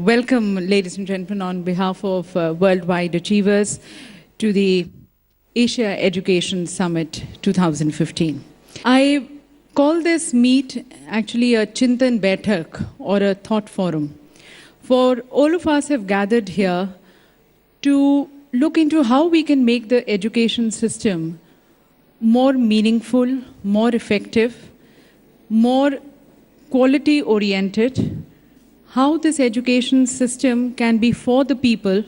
Welcome, ladies and gentlemen, on behalf of Worldwide Achievers to the Asia Education Summit 2015. I call this meet actually a Chintan Baitak or a thought forum. For all of us have gathered here to look into how we can make the education system more meaningful, more effective, more quality-oriented, how this education system can be for the people,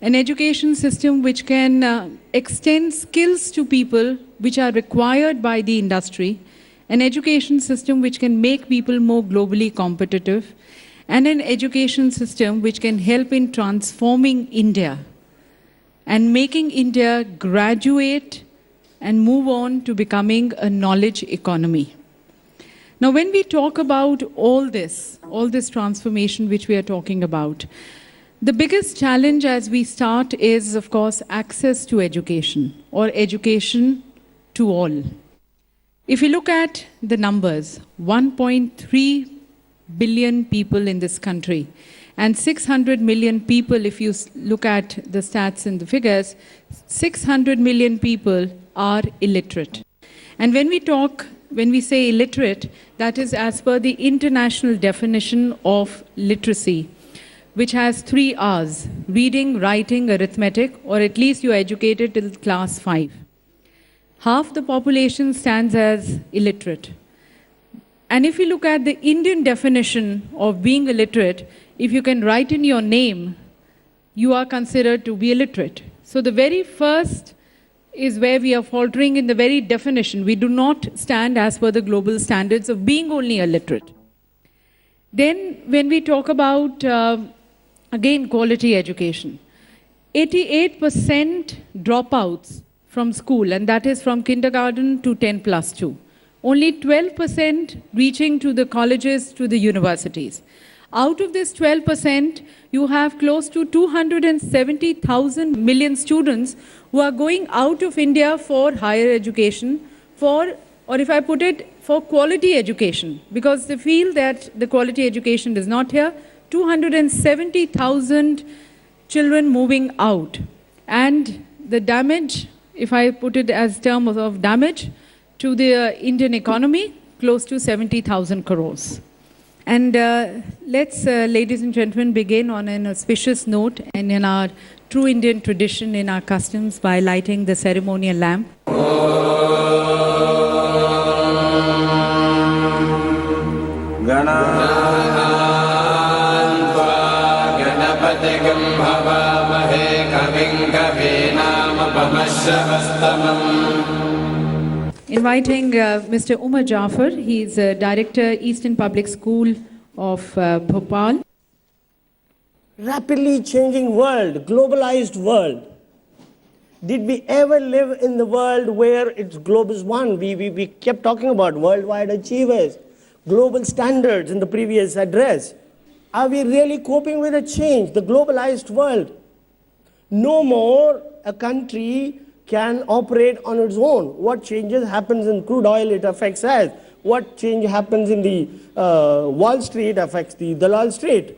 an education system which can extend skills to people which are required by the industry, an education system which can make people more globally competitive, and an education system which can help in transforming India and making India graduate and move on to becoming a knowledge economy. Now, when we talk about all this transformation which we are talking about, the biggest challenge as we start is, of course, access to education or education to all. If you look at the numbers, 1.3 billion people in this country and 600 million people, if you look at the stats and the figures, 600 million people are illiterate. And when we say illiterate, that is as per the international definition of literacy, which has 3 R's: reading, writing, arithmetic, or at least you're educated till class 5. Half the population stands as illiterate. And if you look at the Indian definition of being illiterate, if you can write in your name, you are considered to be illiterate. So the very first is where we are faltering in the very definition. We do not stand as per the global standards of being only illiterate. Then when we talk about, again, quality education, 88% dropouts from school, and that is from kindergarten to 10+2. Only 12% reaching to the colleges, to the universities. Out of this 12%, you have close to 270,000 million students who are going out of India for higher education, or if I put it, for quality education, because they feel that the quality education is not here. 270,000 children moving out. And the damage, if I put it as terms of damage, to the Indian economy, close to 70,000 crores. And let's, ladies and gentlemen, begin on an auspicious note and in our true Indian tradition, in our customs, by lighting the ceremonial lamp. Inviting Mr. Umar Jafar, he is Director, Eastern Public School of Bhopal. Rapidly changing world, globalized world. Did we ever live in the world where it's global one? We kept talking about worldwide achievers, global standards in the previous address. Are we really coping with a change, the globalized world? No more a country can operate on its own. What changes happens in crude oil, it affects us. What change happens in the Wall Street affects the Dalal Street.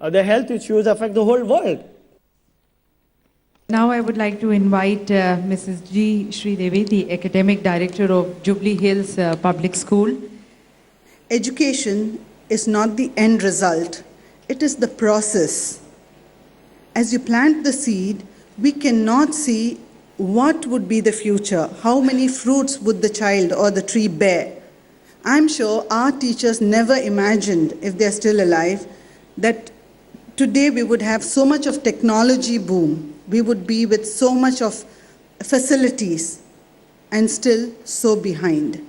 The health issues affect the whole world. Now I would like to invite Mrs. G. Sridevi, the Academic Director of Jubilee Hills Public School. Education is not the end result, it is the process. As you plant the seed, we cannot see what would be the future, how many fruits would the child or the tree bear. I'm sure our teachers never imagined, if they're still alive, that today we would have so much of technology boom. We would be with so much of facilities and still so behind.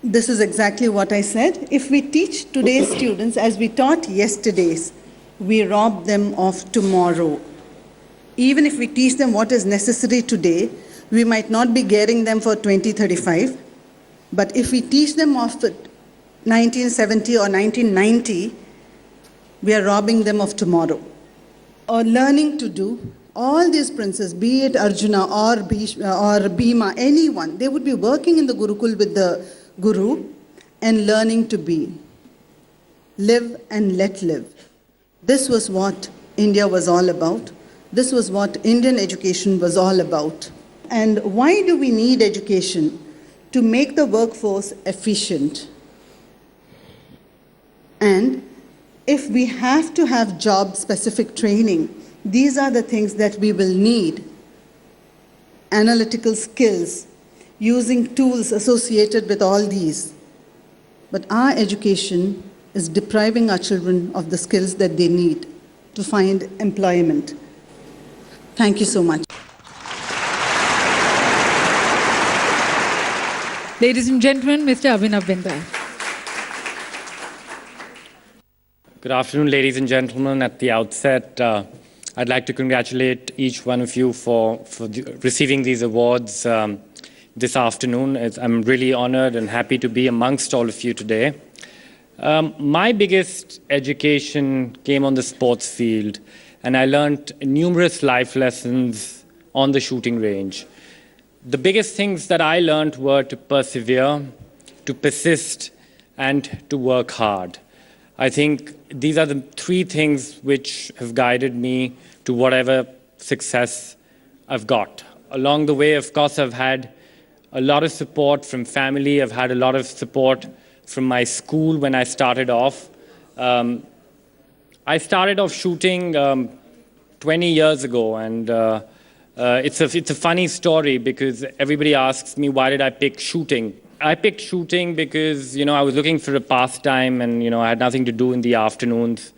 This is exactly what I said. If we teach today's students as we taught yesterday's, we rob them of tomorrow. Even if we teach them what is necessary today, we might not be getting them for 2035. But if we teach them of 1970 or 1990, we are robbing them of tomorrow. Or learning to do, all these princes, be it Arjuna or Bhima, anyone, they would be working in the Gurukul with the Guru, and learning to be. Live and let live. This was what India was all about. This was what Indian education was all about. And why do we need education? To make the workforce efficient. And if we have to have job-specific training, these are the things that we will need. Analytical skills, using tools associated with all these. But our education is depriving our children of the skills that they need to find employment. Thank you so much. Ladies and gentlemen, Mr. Abhinav Bindra. Good afternoon, ladies and gentlemen. At the outset, I'd like to congratulate each one of you for receiving these awards this afternoon. I'm really honored and happy to be amongst all of you today. My biggest education came on the sports field, and I learned numerous life lessons on the shooting range. The biggest things that I learned were to persevere, to persist, and to work hard. I think these are the three things which have guided me to whatever success I've got. Along the way, of course, I've had a lot of support from family. I've had a lot of support from my school when I started off. I started off shooting 20 years ago, and it's a funny story because everybody asks me, why did I pick shooting? I picked shooting because, I was looking for a pastime and, I had nothing to do in the afternoons.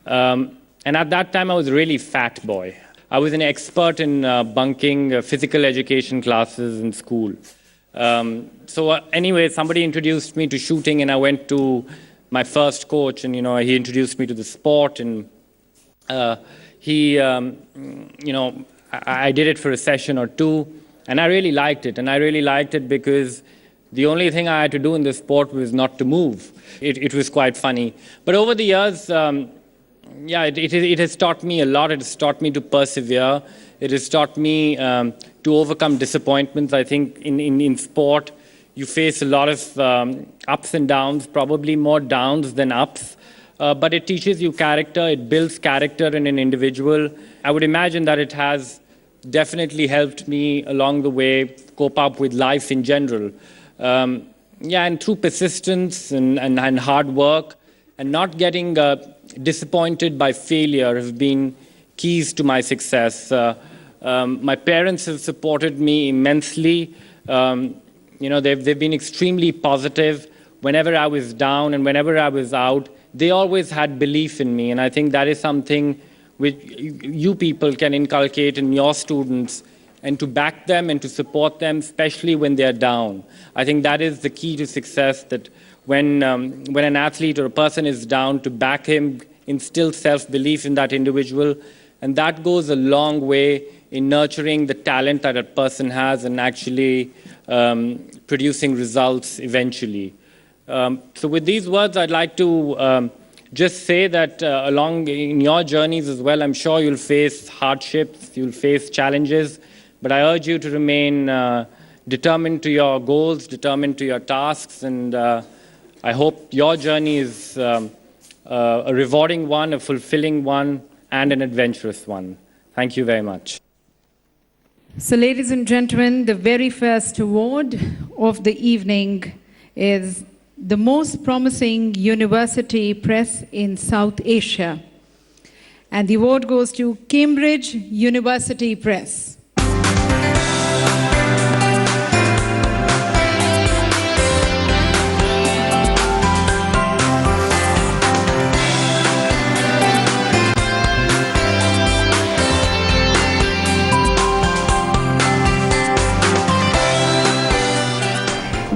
And at that time, I was a really fat boy. I was an expert in bunking physical education classes in school. Anyway, somebody introduced me to shooting, and I went to my first coach, and, he introduced me to the sport, and I did it for a session or two, and I really liked it. And I really liked it because the only thing I had to do in this sport was not to move. It was quite funny. But over the years, it has taught me a lot. It has taught me to persevere. It has taught me to overcome disappointments. I think in sport, you face a lot of ups and downs, probably more downs than ups. But it teaches you character. It builds character in an individual. I would imagine that it has definitely helped me along the way cope up with life in general. And through persistence and hard work and not getting disappointed by failure have been keys to my success. My parents have supported me immensely. They've been extremely positive. Whenever I was down and whenever I was out, they always had belief in me. And I think that is something which you people can inculcate in your students, and to back them and to support them, especially when they're down. I think that is the key to success, that when an athlete or a person is down, to back him, instill self-belief in that individual. And that goes a long way in nurturing the talent that a person has and actually producing results eventually. So with these words, I'd like to just say that along in your journeys as well, I'm sure you'll face hardships, you'll face challenges, but I urge you to remain determined to your goals, determined to your tasks, and I hope your journey is a rewarding one, a fulfilling one, and an adventurous one. Thank you very much. So, ladies and gentlemen, the very first award of the evening is the most promising university press in South Asia. And the award goes to Cambridge University Press.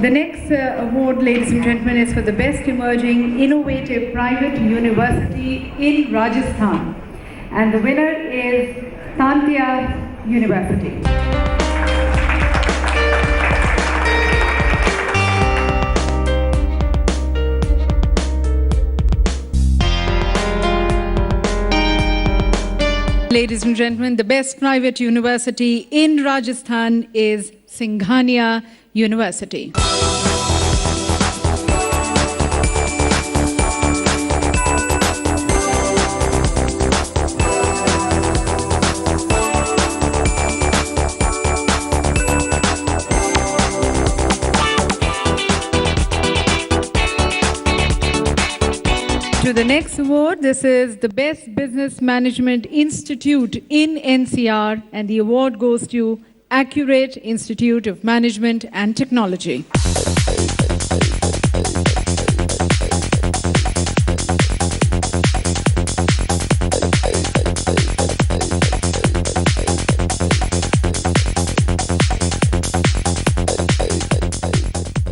The next award, ladies and gentlemen, is for the Best Emerging Innovative Private University in Rajasthan. And the winner is Tantia University. Ladies and gentlemen, the best private university in Rajasthan is Singhania University. To the next award, this is the Best Business Management Institute in NCR, and the award goes to Accurate Institute of Management and Technology.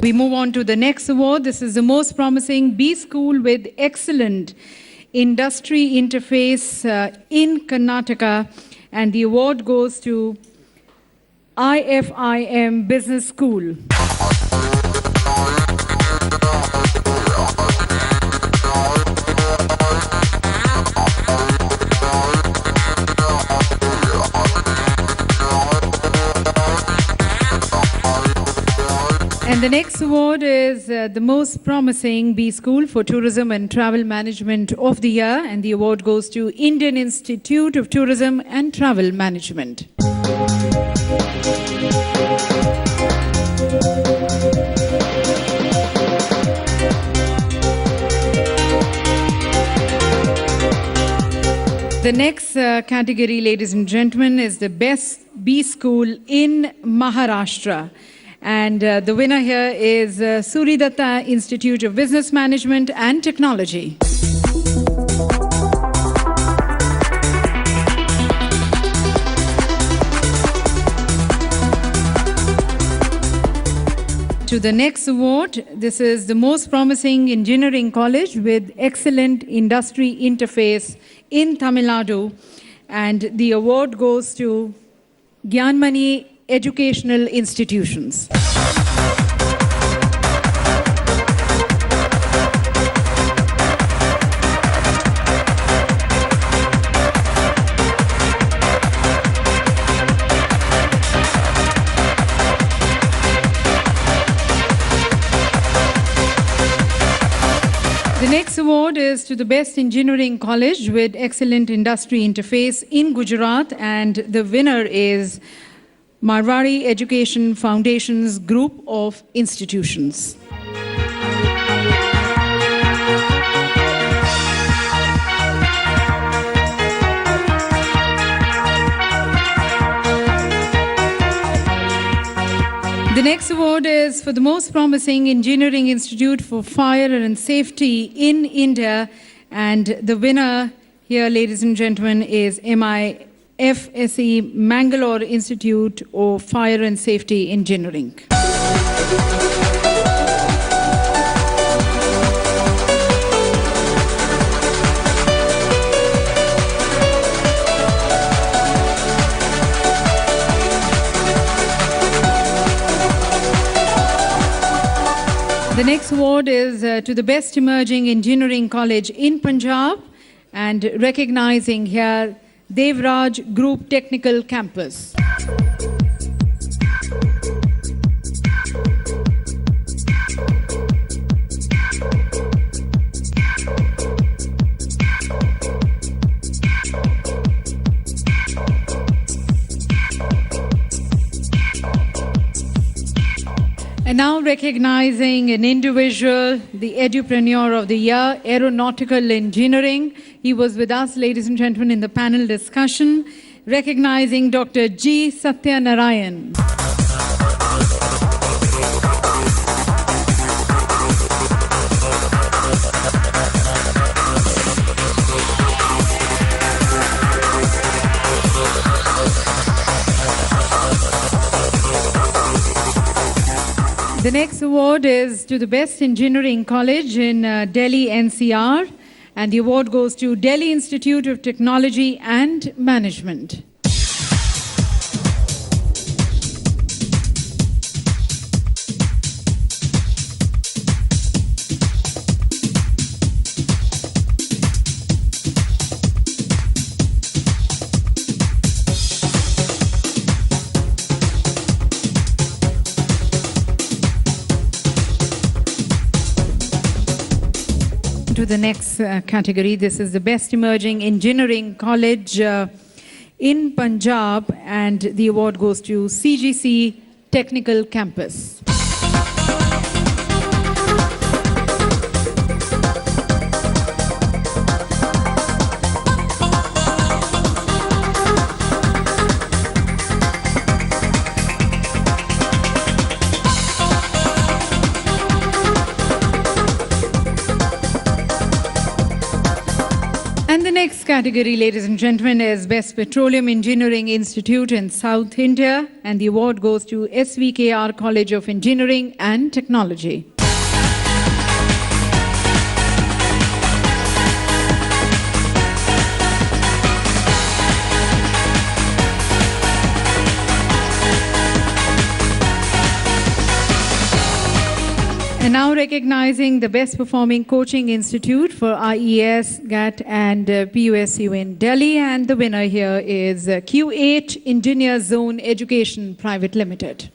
We move on to the next award. This is the most promising B School with excellent industry interface in Karnataka, and the award goes to IFIM Business School. And the next award is the most promising B School for Tourism and Travel Management of the Year, and the award goes to Indian Institute of Tourism and Travel Management. The next category, ladies and gentlemen, is the Best B School in Maharashtra. And the winner here is Suridatta Institute of Business Management and Technology. To the next award, this is the most promising engineering college with excellent industry interface in Tamil Nadu, and the award goes to Gyanmani Educational Institutions. The next award is to the Best Engineering College with excellent industry interface in Gujarat, and the winner is Marwari Education Foundation's group of institutions. The next award is for the most promising engineering institute for fire and safety in India, and the winner here, ladies and gentlemen, is MIFSE Mangalore Institute of Fire and Safety Engineering. The next award is to the Best Emerging Engineering College in Punjab, and recognizing here Devraj Group Technical Campus. And now recognizing an individual, the Edupreneur of the Year, Aeronautical Engineering. He was with us, ladies and gentlemen, in the panel discussion. Recognizing Dr. G. Satyanarayan. The next award is to the Best Engineering College in Delhi NCR, and the award goes to Delhi Institute of Technology and Management. To the next category, this is the Best Emerging Engineering College in Punjab, and the award goes to CGC Technical Campus. next category, ladies and gentlemen, is Best Petroleum Engineering Institute in South India, and the award goes to SVKR College of Engineering and Technology. And now recognizing the best performing coaching institute for IES, GAT and PUSU in Delhi. And the winner here is Q8 Engineer Zone Education Private Limited.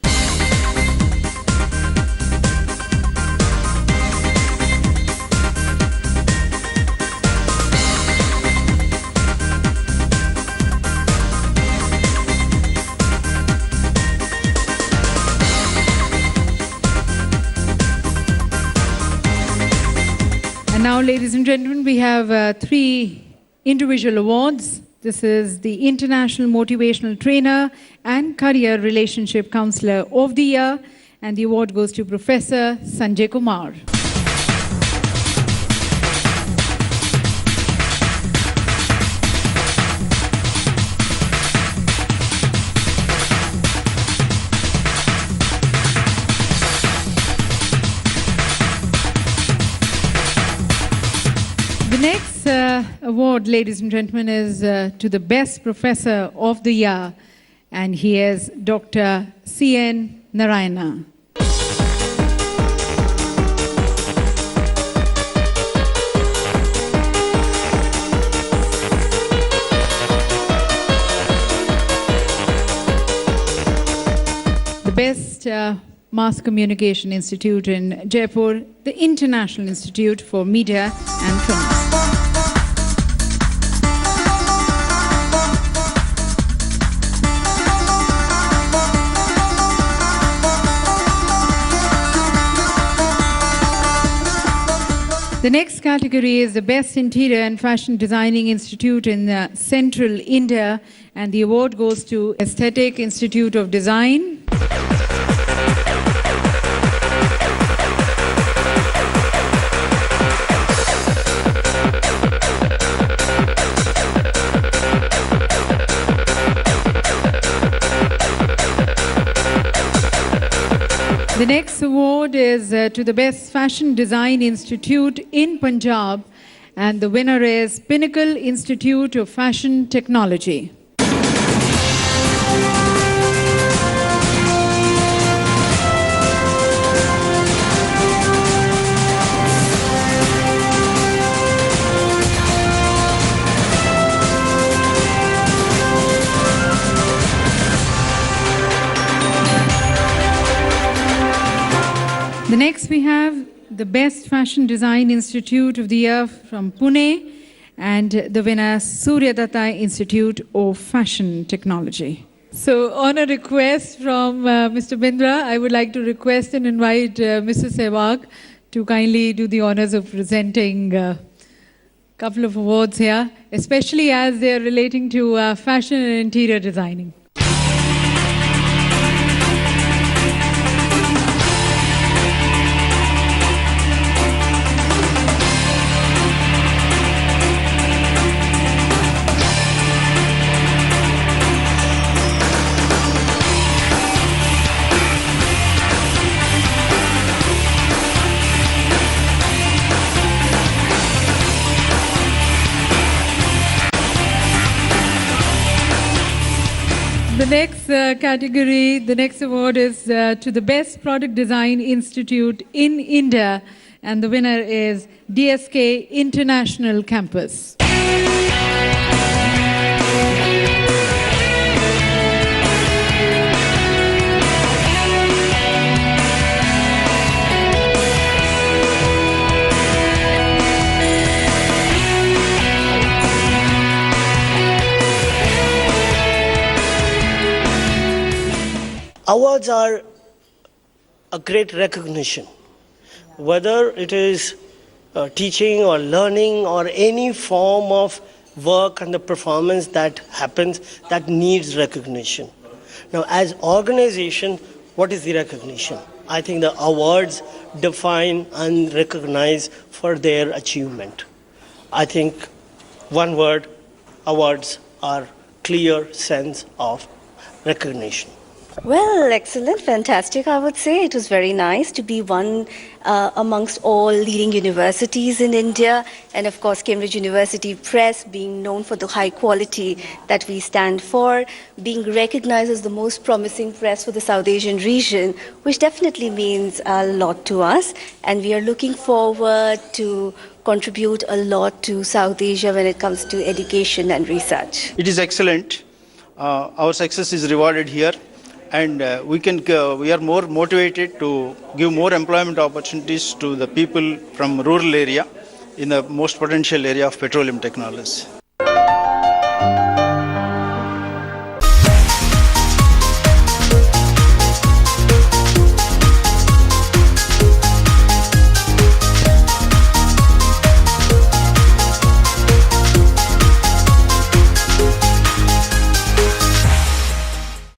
Now, ladies and gentlemen, we have 3 individual awards. This is the International Motivational Trainer and Career Relationship Counselor of the Year, and the award goes to Professor Sanjay Kumar. The next award, ladies and gentlemen, is to the Best Professor of the Year, and he is Dr. C.N. Narayana. The Best Mass Communication Institute in Jaipur, the International Institute for Media and Films. The next category is the Best Interior and Fashion Designing Institute in Central India, and the award goes to Aesthetic Institute of Design. The next award is to the Best Fashion Design Institute in Punjab, and the winner is Pinnacle Institute of Fashion Technology. The next we have the Best Fashion Design Institute of the Year from Pune, and the winner Surya Datta Institute of Fashion Technology. So on a request from Mr. Bindra, I would like to request and invite Mr. Sehwag to kindly do the honors of presenting a couple of awards here, especially as they are relating to fashion and interior designing. The next category, the next award is to the Best Product Design Institute in India, and the winner is DSK International Campus. Awards are a great recognition, whether it is teaching or learning or any form of work and the performance that happens that needs recognition. Now, as organization, what is the recognition? I think the awards define and recognize for their achievement. I think One word, awards are clear sense of recognition. Well, excellent, fantastic, I would say. It was very nice to be one amongst all leading universities in India, and of course, Cambridge University Press being known for the high quality that we stand for, being recognized as the most promising press for the South Asian region, which definitely means a lot to us. And we are looking forward to contribute a lot to South Asia when it comes to education and research. It is excellent. Our success is rewarded here. And we are more motivated to give more employment opportunities to the people from rural area in the most potential area of petroleum technology.